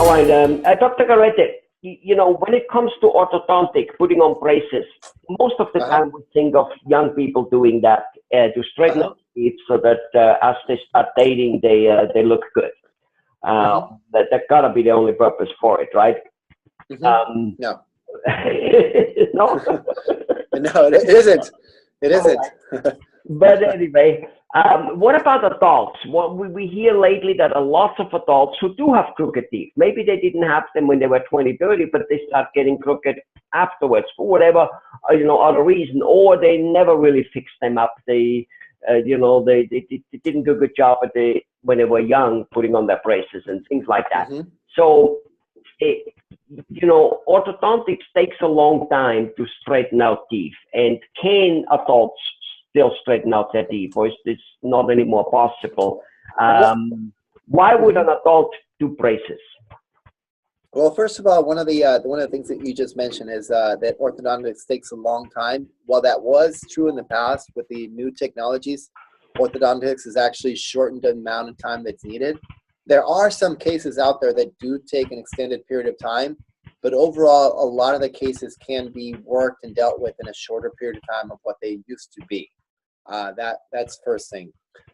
All right, Dr. Garate, when it comes to orthodontic, putting on braces, most of the time we think of young people doing that to straighten up teeth so that as they start dating, they look good. That gotta be the only purpose for it, right? No. No. No, it isn't. It isn't. But anyway, what about adults? What we hear lately that a lot of adults who do have crooked teeth, maybe they didn't have them when they were 20, 30, but they start getting crooked afterwards for whatever, other reason, or they never really fixed them up. They didn't do a good job when they were young, putting on their braces and things like that. So, orthodontics takes a long time to straighten out teeth. And can adults still straighten out their teeth, or is this not anymore possible? Why would an adult do braces? Well, first of all, one of the things that you just mentioned is that orthodontics takes a long time. While that was true in the past, with the new technologies, orthodontics has actually shortened the amount of time that's needed. There are some cases out there that do take an extended period of time, but overall, a lot of the cases can be worked and dealt with in a shorter period of time of what they used to be. That's first thing.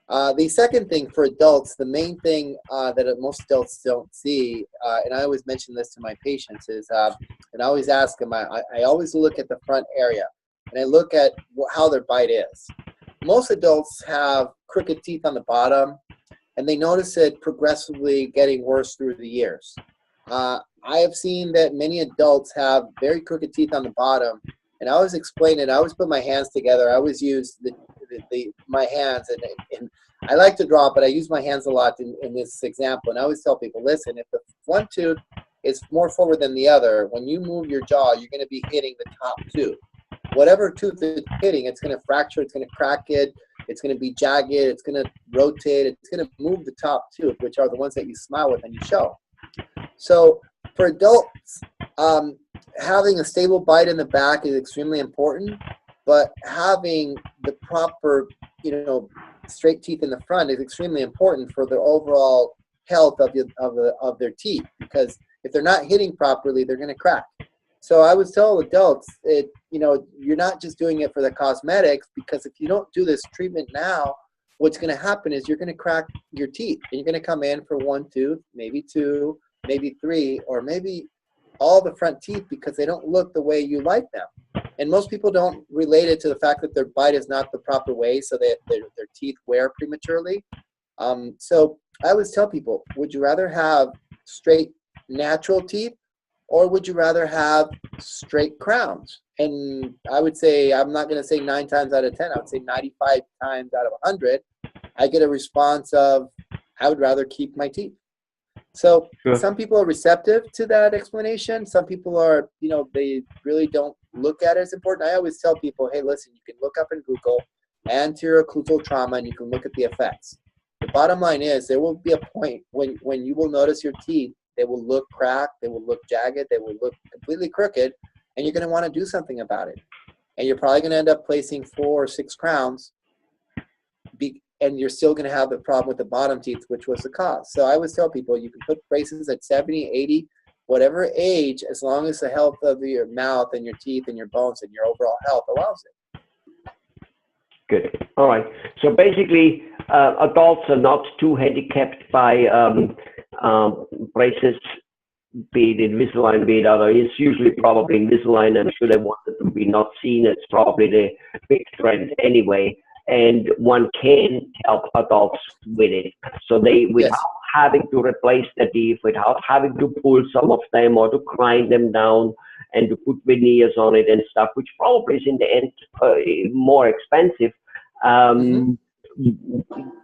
The second thing for adults, the main thing that most adults don't see, and I always mention this to my patients, is, and I always ask them, I always look at the front area, and I look at how their bite is. Most adults have crooked teeth on the bottom, and they notice it progressively getting worse through the years. I have seen that many adults have very crooked teeth on the bottom, and I always explain it. I always put my hands together. I always use my hands, and I like to draw, but I use my hands a lot in this example. And I always tell people, listen, if the one tooth is more forward than the other, when you move your jaw, you're going to be hitting the top tooth. Whatever tooth it's hitting, it's going to fracture, it's going to crack it, it's going to be jagged, it's going to rotate, it's going to move the top tooth, which are the ones that you smile with and you show. So for adults, having a stable bite in the back is extremely important, but having the proper, straight teeth in the front is extremely important for the overall health of their teeth, because if they're not hitting properly, they're going to crack. So I would tell adults, you're not just doing it for the cosmetics, because if you don't do this treatment now, what's going to happen is you're going to crack your teeth, and you're going to come in for one tooth, maybe two, maybe three, or maybe all the front teeth, because they don't look the way you like them. And most people don't relate it to the fact that their bite is not the proper way, so their teeth wear prematurely. So I always tell people, would you rather have straight natural teeth, or would you rather have straight crowns? And I would say, I'm not going to say 9 times out of 10, I would say 95 times out of 100, I get a response of, I would rather keep my teeth. So some people are receptive to that explanation. Some people are, they really don't look at it as important. I always tell people, hey, listen, you can look up in Google anterior occlusal trauma, and you can look at the effects. The bottom line is there will be a point when you will notice your teeth, they will look cracked, they will look jagged, they will look completely crooked, and you're going to want to do something about it. And you're probably going to end up placing 4 or 6 crowns, and you're still going to have the problem with the bottom teeth, which was the cause. So I always tell people, you can put braces at 70, 80, whatever age, as long as the health of your mouth and your teeth and your bones and your overall health allows it. Good. All right. So basically, adults are not too handicapped by braces, be it Invisalign, be it other. It's usually probably Invisalign. I'm sure they want it to be not seen. It's probably the big trend anyway. And one can help adults with it. So without having to replace the teeth, without having to pull some of them or to grind them down and to put veneers on it and stuff, which probably is in the end more expensive.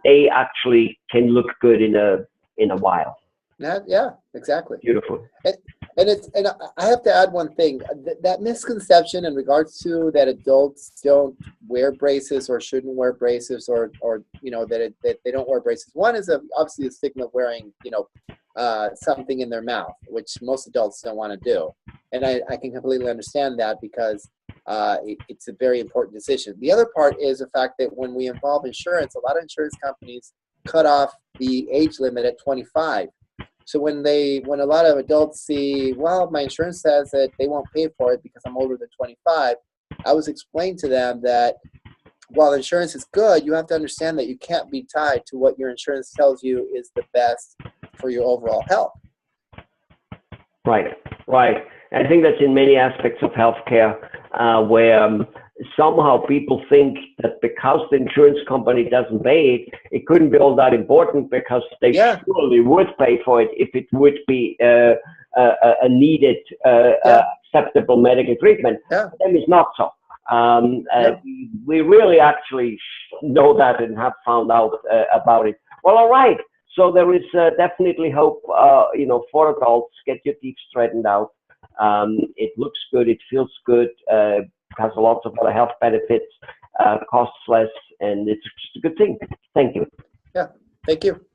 They actually can look good in a while. Yeah, exactly. Beautiful. And I have to add one thing. That misconception in regards to that adults don't wear braces or shouldn't wear braces, or that they don't wear braces. One is obviously the stigma of wearing something in their mouth, which most adults don't want to do. And I can completely understand that, because it's a very important decision. The other part is the fact that when we involve insurance, a lot of insurance companies cut off the age limit at 25. So when a lot of adults see, well, my insurance says that they won't pay for it because I'm older than 25, I was explaining to them that while insurance is good, you have to understand that you can't be tied to what your insurance tells you is the best for your overall health. Right, right. I think that's in many aspects of healthcare, where somehow people think that because the insurance company doesn't pay it, it couldn't be all that important because they surely would pay for it if it would be a needed, acceptable medical treatment. Yeah. For them, it's not so. We really actually know that and have found out about it. Well, all right. So there is definitely hope, for adults. Get your teeth straightened out. It looks good. It feels good. Has lots of other health benefits. Costs less, and it's just a good thing. Thank you. Yeah. Thank you.